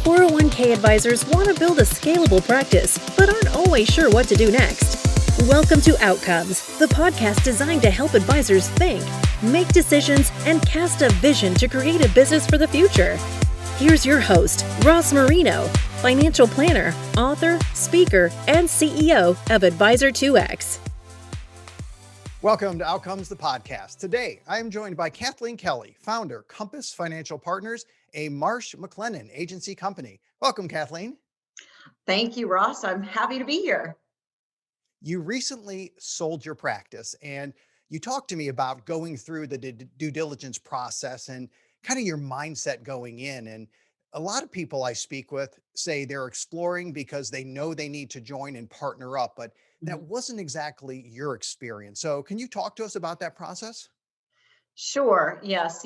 401k advisors want to build a scalable practice, but aren't always sure what to do next. Welcome to Outcomes, the podcast designed to help advisors think, make decisions, and cast a vision to create a business for the future. Here's your host, Ross Marino, financial planner, author, speaker, and CEO of Advisor2X. Welcome to Outcomes, the podcast. Today, I am joined by Kathleen Kelly, founder, Compass Financial Partners, a Marsh McLennon Agency company. Welcome, Kathleen. Thank you, Ross. I'm happy to be here. You recently sold your practice, and you talked to me about going through the due diligence process and kind of your mindset going in. And a lot of people I speak with say they're exploring because they know they need to join and partner up, but that wasn't exactly your experience. So can you talk to us about that process? Sure. Yes.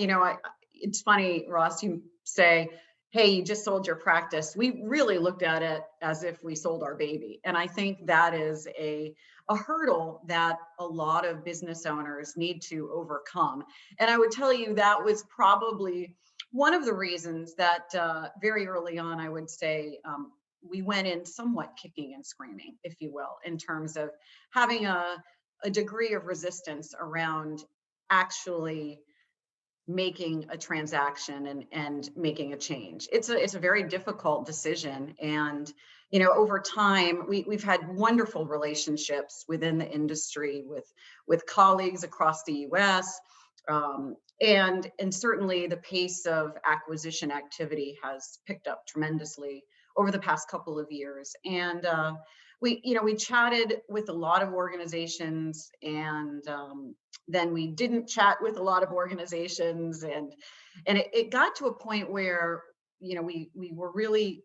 It's funny, Ross, you say, hey, you just sold your practice. We really looked at it as if we sold our baby. And I think that is a hurdle that a lot of business owners need to overcome. And I would tell you that was probably one of the reasons that very early on, I would say, we went in somewhat kicking and screaming, if you will, in terms of having a degree of resistance around actually making a transaction and making a change. It's a very difficult decision. And, over time, we've had wonderful relationships within the industry with colleagues across the US. And certainly the pace of acquisition activity has picked up tremendously over the past couple of years. And we chatted with a lot of organizations, and then we didn't chat with a lot of organizations, and it got to a point where we were really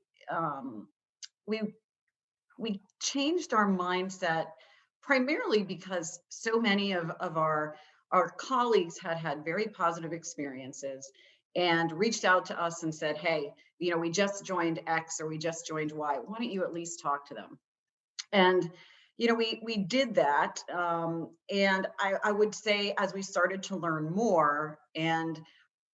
we changed our mindset primarily because so many of our colleagues had very positive experiences and reached out to us and said, hey, we just joined X or we just joined Y. Why don't you at least talk to them? And, we did that. And I would say as we started to learn more and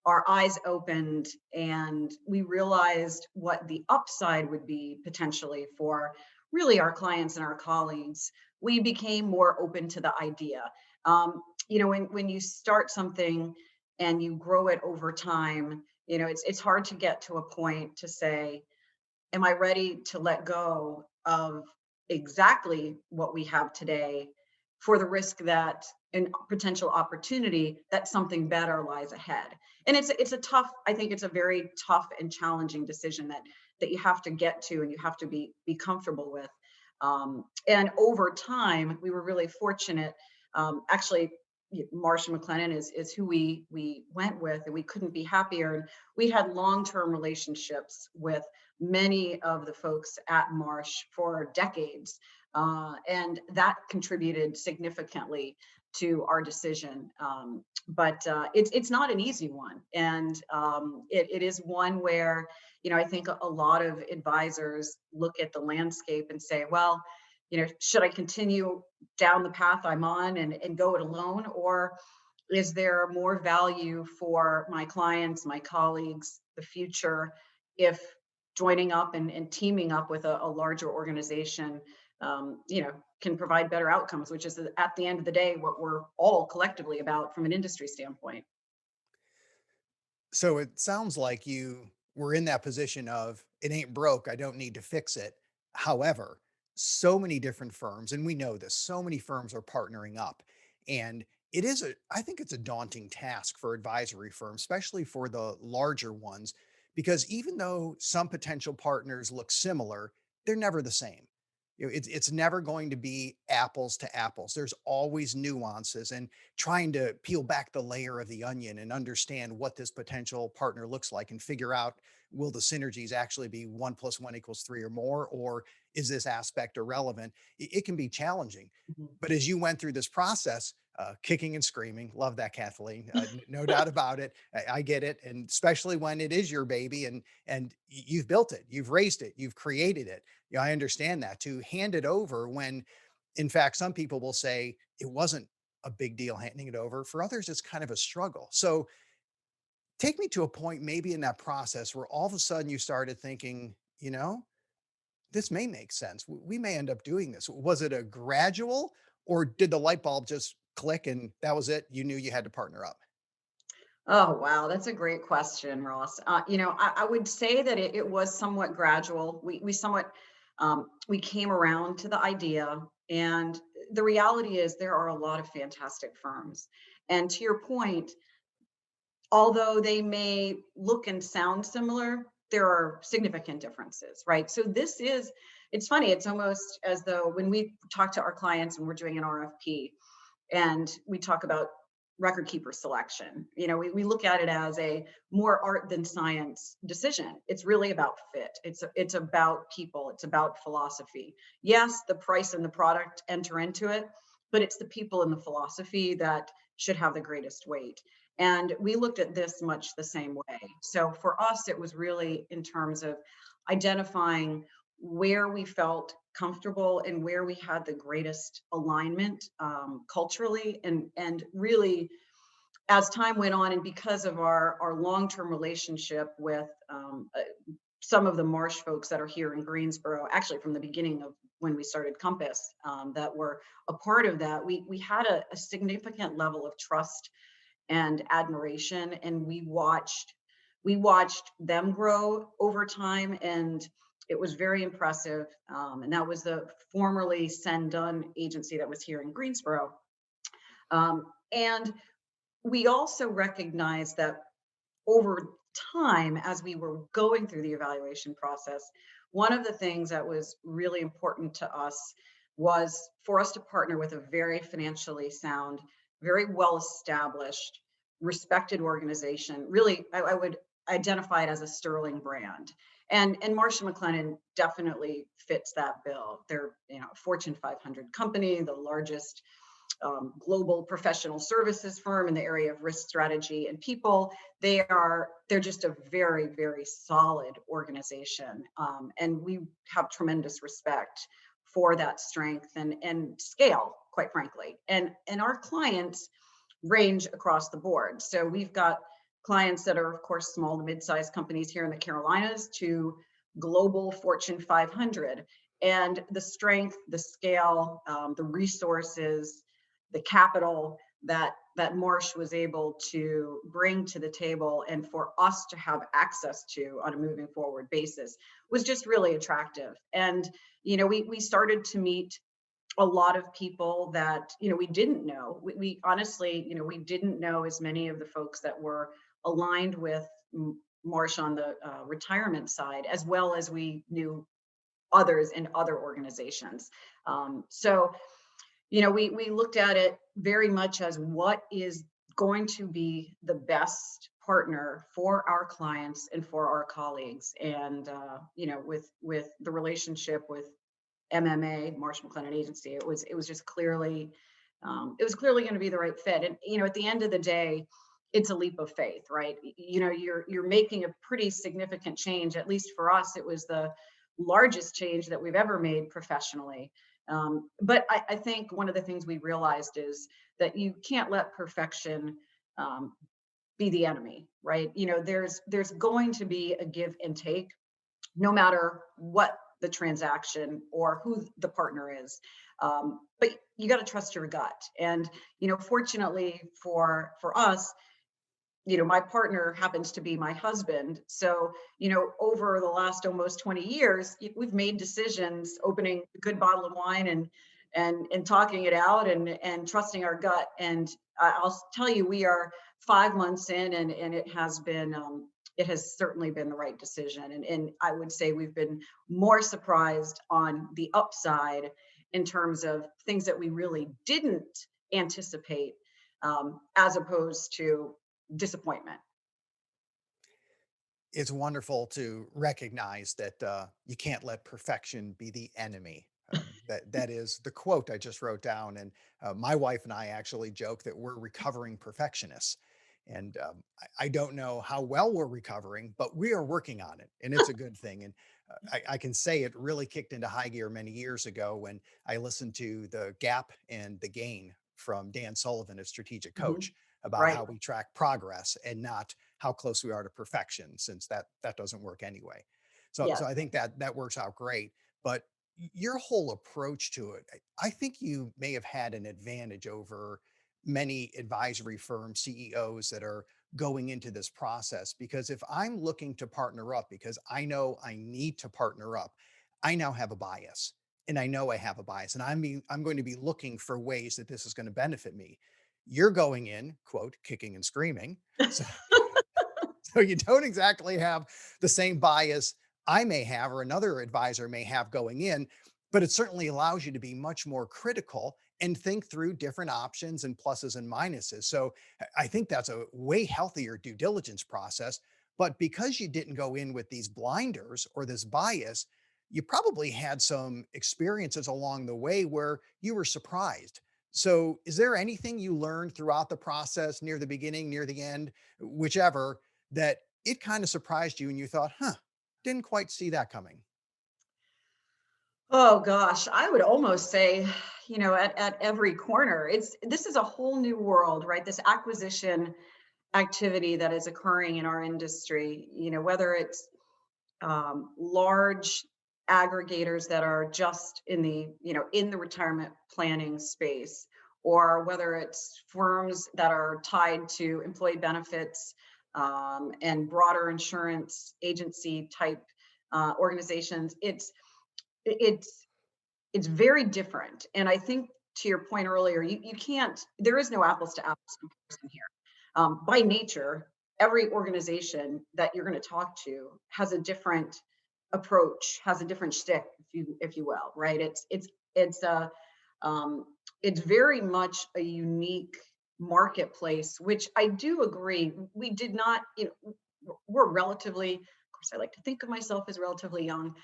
our eyes opened and we realized what the upside would be potentially for really our clients and our colleagues, we became more open to the idea. When you start something and you grow it over time, it's hard to get to a point to say, am I ready to let go of exactly what we have today for the risk that and potential opportunity that something better lies ahead? And I think it's a very tough and challenging decision that you have to get to and you have to be comfortable with. And over time, we were really fortunate. Actually, Marsh McLennon is who we went with, and we couldn't be happier. And we had long-term relationships with many of the folks at Marsh for decades, and that contributed significantly to our decision. But it's not an easy one, and it is one where I think a lot of advisors look at the landscape and say, well, should I continue down the path I'm on and go it alone? Or is there more value for my clients, my colleagues, the future, if joining up and teaming up with a larger organization, can provide better outcomes, which is at the end of the day, what we're all collectively about from an industry standpoint. So it sounds like you were in that position of it ain't broke, I don't need to fix it. However, so many different firms, and we know this, so many firms are partnering up. And I think it's a daunting task for advisory firms, especially for the larger ones, because even though some potential partners look similar, they're never the same. It's never going to be apples to apples. There's always nuances, and trying to peel back the layer of the onion and understand what this potential partner looks like and figure out, will the synergies actually be 1 + 1 = 3 or more, or is this aspect irrelevant? It can be challenging. Mhm. But as you went through this process, kicking and screaming, love that, Kathleen, no doubt about it. I get it. And especially when it is your baby and you've built it, you've raised it, you've created it. I understand that. To hand it over when, in fact, some people will say it wasn't a big deal handing it over. For others, it's kind of a struggle. So Take me to a point maybe in that process where all of a sudden you started thinking, this may make sense. We may end up doing this. Was it a gradual, or did the light bulb just click and that was it? You knew you had to partner up. Oh, wow. That's a great question, Ross. I would say that it was somewhat gradual. We came around to the idea. And the reality is there are a lot of fantastic firms. And to your point, although they may look and sound similar, there are significant differences, right? It's funny, it's almost as though when we talk to our clients and we're doing an RFP and we talk about record keeper selection, we look at it as a more art than science decision. It's really about fit. It's about people. It's about philosophy. Yes, the price and the product enter into it, but it's the people and the philosophy that should have the greatest weight. And we looked at this much the same way. So for us, it was really in terms of identifying where we felt comfortable and where we had the greatest alignment culturally, and really as time went on, and because of our long-term relationship with some of the Marsh folks that are here in Greensboro, actually from the beginning of when we started Compass, that were a part of that, we had a significant level of trust and admiration, and we watched them grow over time, and it was very impressive. And that was the formerly Send agency that was here in Greensboro. And we also recognized that over time, as we were going through the evaluation process, one of the things that was really important to us was for us to partner with a very financially sound, very well established, respected organization. Really, I would identify it as a sterling brand. And Marsh McLennan definitely fits that bill. They're, a Fortune 500 company, the largest global professional services firm in the area of risk strategy and people. They're just a very, very solid organization, and we have tremendous respect for that strength and scale, quite frankly. And our clients range across the board. So we've got clients that are, of course, small to mid-sized companies here in the Carolinas to global Fortune 500. And the strength, the scale, the resources, the capital that Marsh was able to bring to the table and for us to have access to on a moving forward basis was just really attractive. And we started to meet a lot of people that we didn't know. We honestly, we didn't know as many of the folks that were aligned with Marsh on the retirement side, as well as we knew others in other organizations. We looked at it very much as what is going to be the best partner for our clients and for our colleagues. And with the relationship with MMA, Marsh McLennon Agency, it was just clearly going to be the right fit. And at the end of the day, it's a leap of faith, right? You're making a pretty significant change. At least for us, it was the largest change that we've ever made professionally. But I think one of the things we realized is that you can't let perfection be the enemy, right? There's going to be a give and take, no matter what the transaction or who the partner is. But you got to trust your gut. And fortunately for us, my partner happens to be my husband. So, over the last almost 20 years, we've made decisions, opening a good bottle of wine and talking it out and trusting our gut. And I'll tell you, we are 5 months in, and it has certainly been the right decision. And I would say we've been more surprised on the upside in terms of things that we really didn't anticipate, as opposed to disappointment. It's wonderful to recognize that you can't let perfection be the enemy. That is the quote I just wrote down, and my wife and I actually joke that we're recovering perfectionists. And I don't know how well we're recovering, but we are working on it, and it's a good thing. And I can say it really kicked into high gear many years ago when I listened to the Gap and the Gain from Dan Sullivan, a strategic Mhm. coach, about Right. how we track progress and not how close we are to perfection, since that doesn't work anyway. So Yes. I think that works out great. But your whole approach to it, I think you may have had an advantage over many advisory firm CEOs that are going into this process. Because if I'm looking to partner up because I know I need to partner up, I now have a bias. And I know I have a bias, and I'm going to be looking for ways that this is going to benefit me. You're going in, quote, kicking and screaming. So, so you don't exactly have the same bias I may have or another advisor may have going in, but it certainly allows you to be much more critical and think through different options and pluses and minuses. So I think that's a way healthier due diligence process. But because you didn't go in with these blinders or this bias, you probably had some experiences along the way where you were surprised. So, is there anything you learned throughout the process, near the beginning, near the end, whichever, that it kind of surprised you and you thought, huh, didn't quite see that coming? Oh gosh, I would almost say, at every corner, this is a whole new world, right? This acquisition activity that is occurring in our industry, whether it's large aggregators that are just in the retirement planning space, or whether it's firms that are tied to employee benefits and broader insurance agency type organizations. It's it's very different, and I think to your point earlier, you can't. There is no apples to apples comparison here. By nature, every organization that you're going to talk to has a different approach, has a different shtick, if you will, right? It's a um, it's very much a unique marketplace, which I do agree. We did not, we're relatively, of course, I like to think of myself as relatively young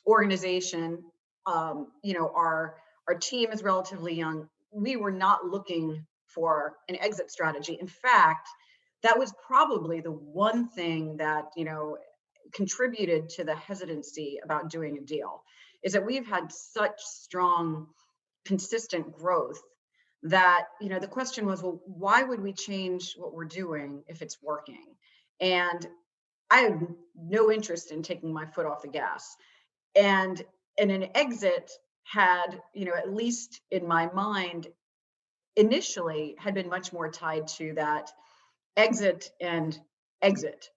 organization. Our team is relatively young. We were not looking for an exit strategy. In fact, that was probably the one thing that contributed to the hesitancy about doing a deal, is that we've had such strong consistent growth that the question was, well, why would we change what we're doing if it's working? And I have no interest in taking my foot off the gas. And an exit had, at least in my mind, initially had been much more tied to that exit and exit.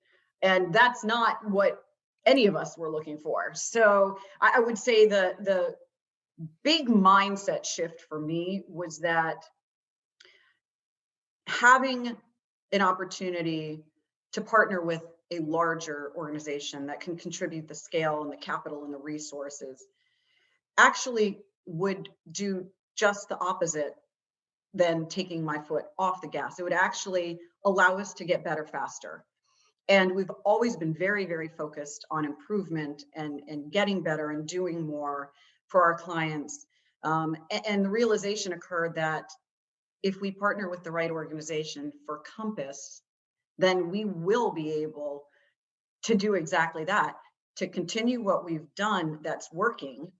And that's not what any of us were looking for. So I would say the big mindset shift for me was that having an opportunity to partner with a larger organization that can contribute the scale and the capital and the resources actually would do just the opposite than taking my foot off the gas. It would actually allow us to get better faster. And we've always been very, very focused on improvement and getting better and doing more for our clients. And the realization occurred that if we partner with the right organization for Compass, then we will be able to do exactly that, to continue what we've done that's working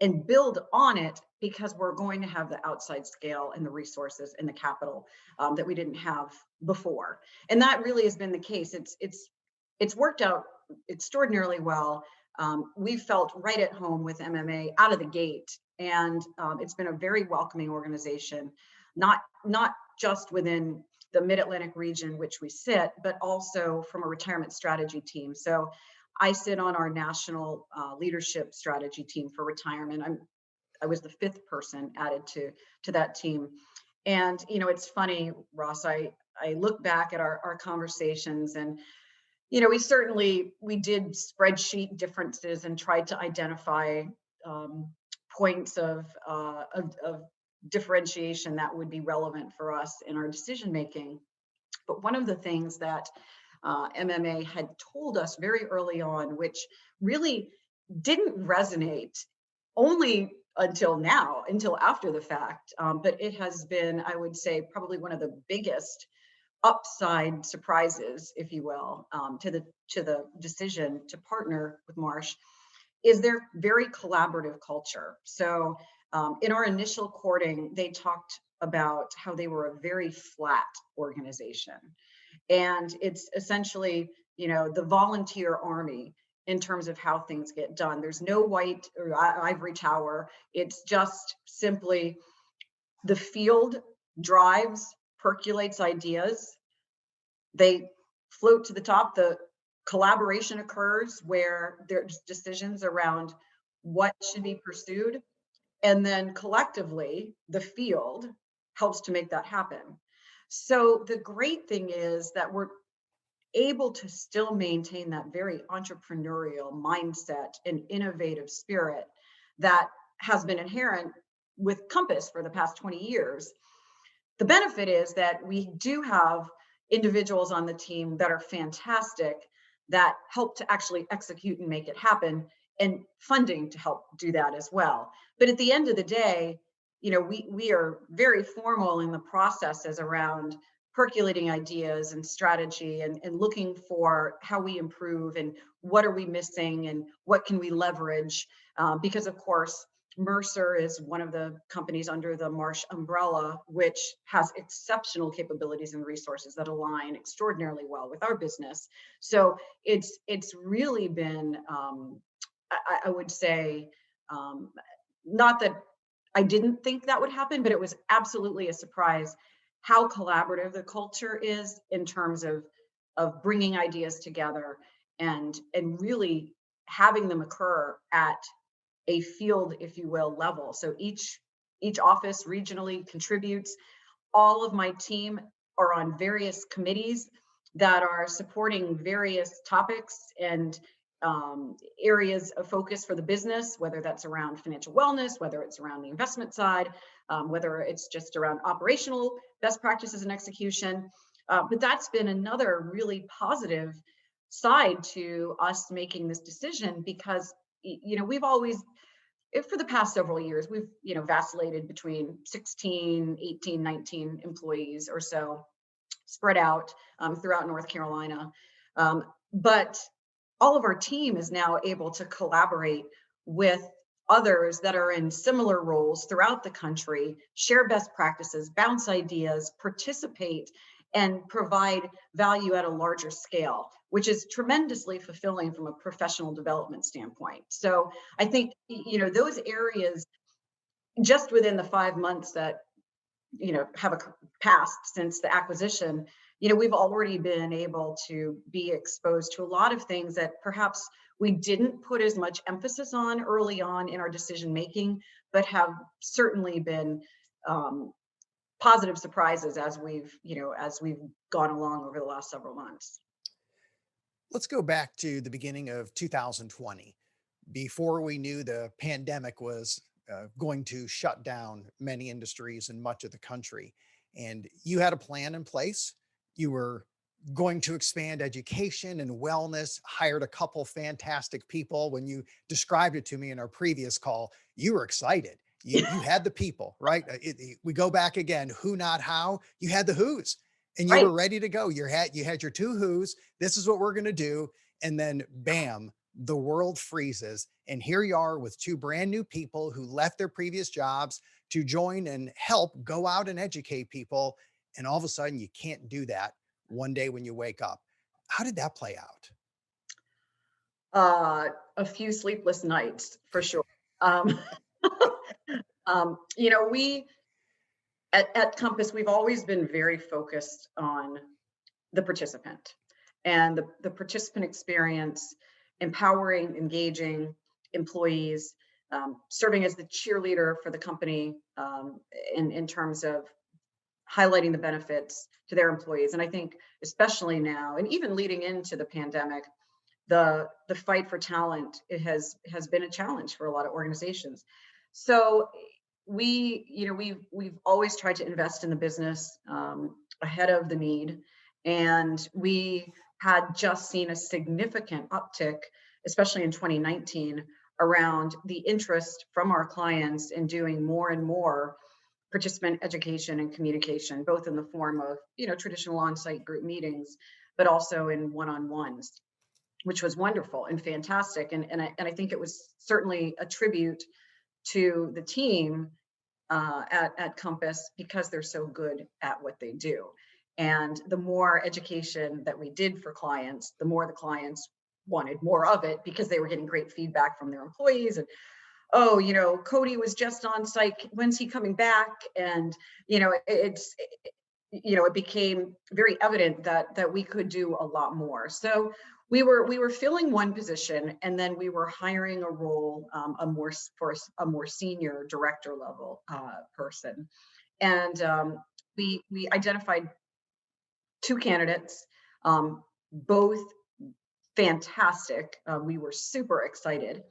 and build on it, because we're going to have the outside scale and the resources and the capital that we didn't have before. And that really has been the case. It's worked out extraordinarily well. We felt right at home with MMA out of the gate, and it's been a very welcoming organization, not just within the Mid-Atlantic region, which we sit, but also from a retirement strategy team. So I sit on our national leadership strategy team for retirement. I was the fifth person added to that team. And it's funny, Ross, I look back at our conversations, and we did spreadsheet differences and tried to identify points of differentiation that would be relevant for us in our decision making. But one of the things that MMA had told us very early on, which really didn't resonate only until now, until after the fact, but it has been, I would say, probably one of the biggest upside surprises, if you will, to the decision to partner with Marsh, is their very collaborative culture. So in our initial courting, they talked about how they were a very flat organization. And it's essentially, the volunteer army in terms of how things get done. There's no white or ivory tower. It's just simply the field drives, percolates ideas. They float to the top. The collaboration occurs where there's decisions around what should be pursued. And then collectively, the field helps to make that happen. So the great thing is that we're able to still maintain that very entrepreneurial mindset and innovative spirit that has been inherent with Compass for the past 20 years. The benefit is that we do have individuals on the team that are fantastic, that help to actually execute and make it happen, and funding to help do that as well. But at the end of the day, we are very formal in the processes around percolating ideas and strategy, and looking for how we improve and what are we missing and what can we leverage. Because of course, Mercer is one of the companies under the Marsh umbrella, which has exceptional capabilities and resources that align extraordinarily well with our business. So it's really been, I would say, not that I didn't think that would happen, but it was absolutely a surprise how collaborative the culture is in terms of bringing ideas together and really having them occur at a field, if you will, level. So each office regionally contributes. All of my team are on various committees that are supporting various topics and areas of focus for the business, whether that's around financial wellness, whether it's around the investment side, whether it's just around operational best practices and execution. But that's been another really positive side to us making this decision, because we've always, for the past several years, we've vacillated between 16, 18, 19 employees or so, spread out throughout North Carolina. But all of our team is now able to collaborate with others that are in similar roles throughout the country, share best practices, bounce ideas, participate, and provide value at a larger scale, which is tremendously fulfilling from a professional development standpoint. So I think, those areas, just within the 5 months that, have passed since the acquisition, we've already been able to be exposed to a lot of things that perhaps we didn't put as much emphasis on early on in our decision making, but have certainly been positive surprises as we've gone along over the last several months. Let's go back to the beginning of 2020, before we knew the pandemic was going to shut down many industries in much of the country. And you had a plan in place. You were going to expand education and wellness, hired a couple fantastic people. When you described it to me in our previous call, you were excited. You had the people, right? We go back again, who, not how. You had the who's, and you Right. were ready to go. You had your two who's. This is what we're going to do. And then bam, the world freezes. And here you are with two brand new people who left their previous jobs to join and help go out and educate people. And all of a sudden you can't do that one day when you wake up. How did that play out? A few sleepless nights for sure. We at Compass, we've always been very focused on the participant and the participant experience, empowering, engaging employees, serving as the cheerleader for the company, in terms of highlighting the benefits to their employees. And I think especially now, and even leading into the pandemic, the fight for talent, it has been a challenge for a lot of organizations. So we've always tried to invest in the business ahead of the need, and we had just seen a significant uptick, especially in 2019, around the interest from our clients in doing more and more participant education and communication, both in the form of traditional on-site group meetings, but also in one-on-ones, which was wonderful and fantastic. And I think it was certainly a tribute to the team at Compass, because they're so good at what they do. And the more education that we did for clients, the more the clients wanted more of it because they were getting great feedback from their employees. And, oh, Cody was just on site. When's he coming back? And, it became very evident that we could do a lot more. So we were filling one position, and then we were hiring a role, for a more senior director level person. And we identified two candidates, both fantastic. We were super excited.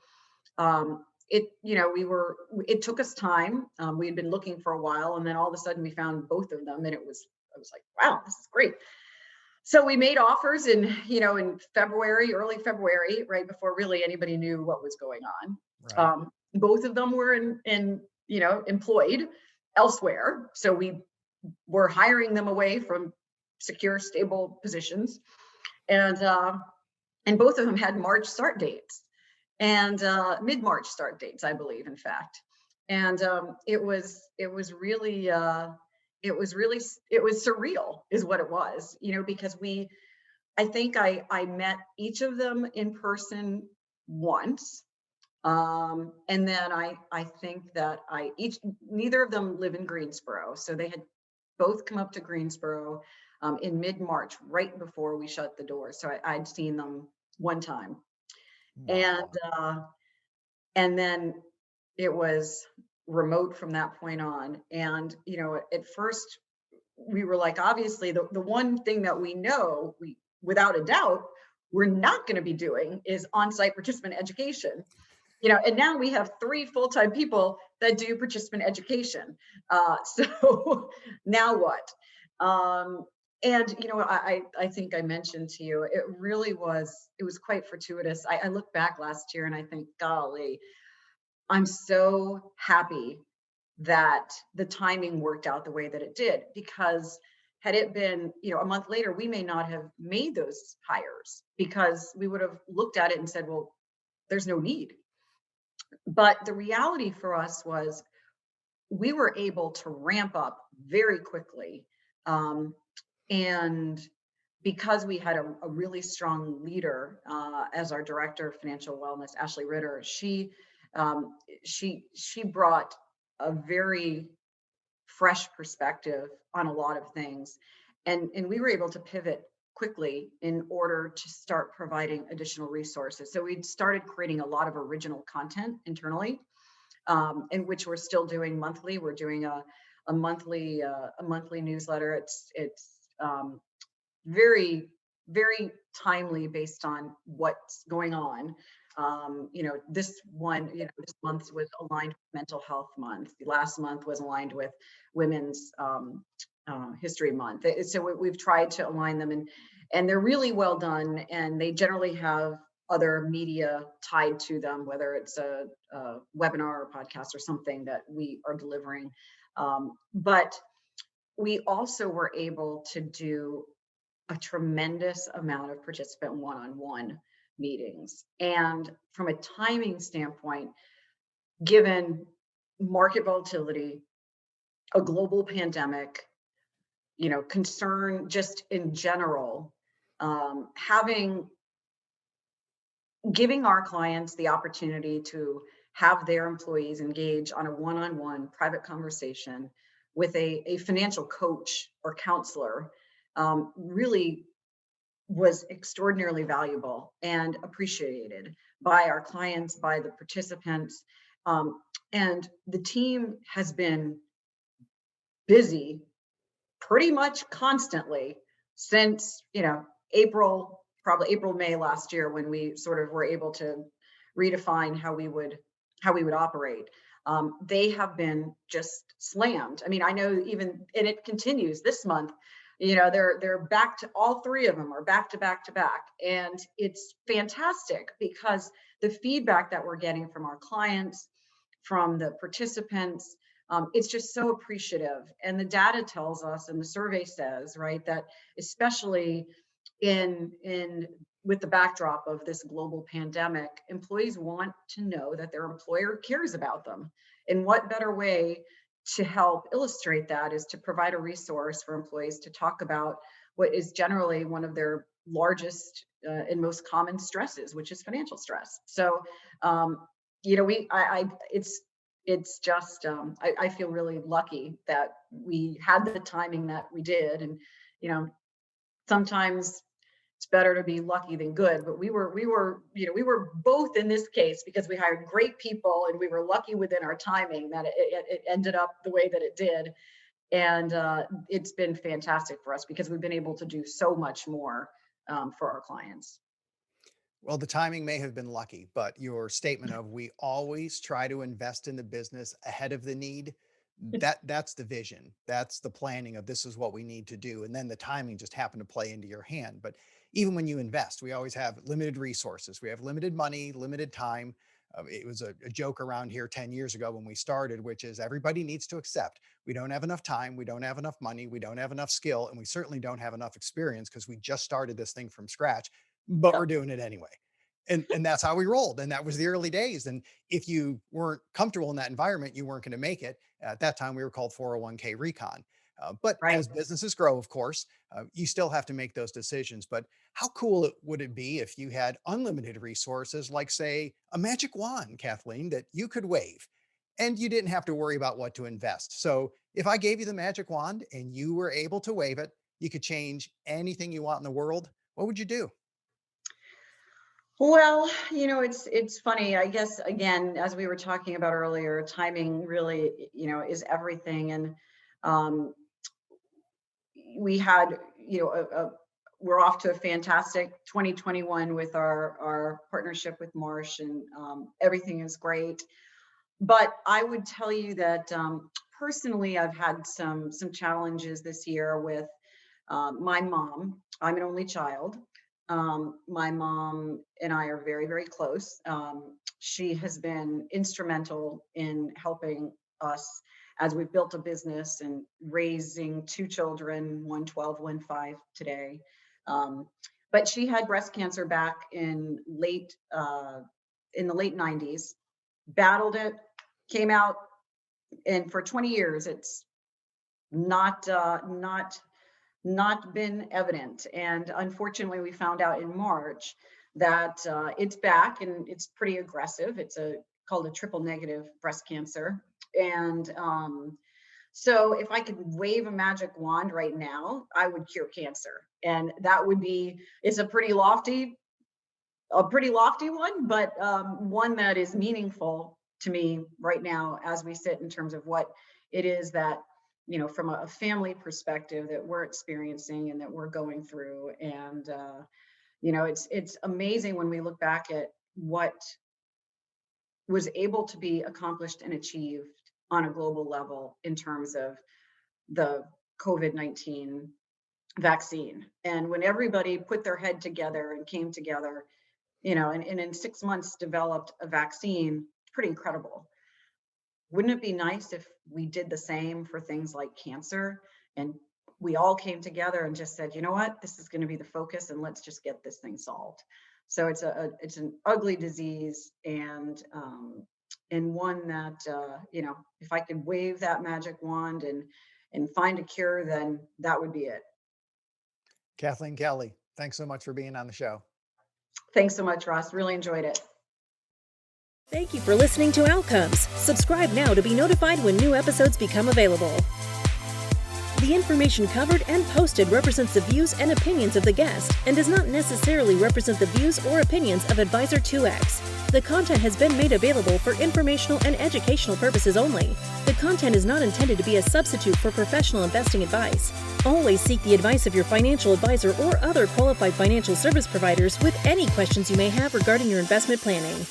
It took us time. We had been looking for a while, and then all of a sudden we found both of them, and I was like, wow, this is great. So we made offers in February, early February, right before really anybody knew what was going on. Right. Both of them were employed elsewhere. So we were hiring them away from secure, stable positions. And both of them had March start dates, and mid-March start dates, I believe, in fact. And it was surreal, is what it was, because I think I met each of them in person once. And then I think that neither of them live in Greensboro. So they had both come up to Greensboro in mid-March, right before we shut the door. So I'd seen them one time. Wow. And then it was remote from that point on. And, at first we were like, obviously the one thing that we know, without a doubt, we're not going to be doing is on-site participant education. And now we have 3 full-time people that do participant education. So now what? And, I think I mentioned to you, it was quite fortuitous. I look back last year and I think, golly, I'm so happy that the timing worked out the way that it did, because had it been, a month later, we may not have made those hires, because we would have looked at it and said, well, there's no need. But the reality for us was we were able to ramp up very quickly. And because we had a really strong leader as our director of financial wellness, Ashley Ritter, she brought a very fresh perspective on a lot of things. And we were able to pivot quickly in order to start providing additional resources. So we'd started creating a lot of original content internally, in which we're still doing monthly. We're doing a monthly newsletter. It's very, very timely based on what's going on. This month was aligned with Mental Health Month. Last month was aligned with Women's History Month. So we've tried to align them, and they're really well done. And they generally have other media tied to them, whether it's a webinar or podcast or something that we are delivering. But we also were able to do a tremendous amount of participant one-on-one meetings. And from a timing standpoint, given market volatility, a global pandemic, concern just in general, giving our clients the opportunity to have their employees engage on a one-on-one private conversation with a financial coach or counselor really was extraordinarily valuable and appreciated by our clients, by the participants. And the team has been busy pretty much constantly since, April, May last year, when we sort of were able to redefine how we would operate. They have been just slammed. I mean, I know and it continues this month. They're back to, all 3 of them are back to back to back. And it's fantastic because the feedback that we're getting from our clients, from the participants, it's just so appreciative. And the data tells us, and the survey says, right, that especially with the backdrop of this global pandemic, employees want to know that their employer cares about them. And what better way to help illustrate that is to provide a resource for employees to talk about what is generally one of their largest and most common stresses, which is financial stress. So, it's just, I feel really lucky that we had the timing that we did. And, sometimes it's better to be lucky than good, but we were both in this case because we hired great people and we were lucky within our timing that it ended up the way that it did. And it's been fantastic for us because we've been able to do so much more for our clients. Well, the timing may have been lucky, but your statement of we always try to invest in the business ahead of the need, that's the vision. That's the planning of this is what we need to do. And then the timing just happened to play into your hand. But even when you invest, we always have limited resources. We have limited money, limited time. It was a joke around here 10 years ago when we started, which is everybody needs to accept we don't have enough time, we don't have enough money, we don't have enough skill, and we certainly don't have enough experience because we just started this thing from scratch, but we're Yep. doing it anyway. And that's how we rolled. And that was the early days. And if you weren't comfortable in that environment, you weren't going to make it. At that time, we were called 401k recon. But Right. as businesses grow, of course, you still have to make those decisions. But how cool would it be if you had unlimited resources, like, say, a magic wand, Kathleen, that you could wave and you didn't have to worry about what to invest? So if I gave you the magic wand and you were able to wave it, you could change anything you want in the world. What would you do? Well, it's funny. I guess again, as we were talking about earlier, timing really, is everything. And um, we had, we're off to a fantastic 2021 with our partnership with Marsh, and everything is great. But I would tell you that personally, I've had some challenges this year with my mom. I'm an only child. My mom and I are very, very close. She has been instrumental in helping us as we've built a business and raising two children, one 12, one 5 today. Um, but she had breast cancer back in the late 90s, battled it, came out, and for 20 years, it's not been evident. And unfortunately, we found out in March that it's back and it's pretty aggressive. It's called a triple negative breast cancer. And so if I could wave a magic wand right now, I would cure cancer. And that would be, it's a pretty lofty one, but one that is meaningful to me right now as we sit in terms of what it is that, from a family perspective that we're experiencing and that we're going through. And, it's amazing when we look back at what was able to be accomplished and achieved on a global level in terms of the COVID-19 vaccine. And when everybody put their head together and came together, and in 6 months developed a vaccine, pretty incredible. Wouldn't it be nice if we did the same for things like cancer and we all came together and just said, you know what, this is going to be the focus and let's just get this thing solved. So it's an ugly disease, and one that if I could wave that magic wand and find a cure, then that would be it. Kathleen Kelly, thanks so much for being on the show. Thanks so much, Ross. Really enjoyed it. Thank you for listening to Outcomes. Subscribe now to be notified when new episodes become available. The information covered and posted represents the views and opinions of the guest and does not necessarily represent the views or opinions of Advisor 2X. The content has been made available for informational and educational purposes only. The content is not intended to be a substitute for professional investing advice. Always seek the advice of your financial advisor or other qualified financial service providers with any questions you may have regarding your investment planning.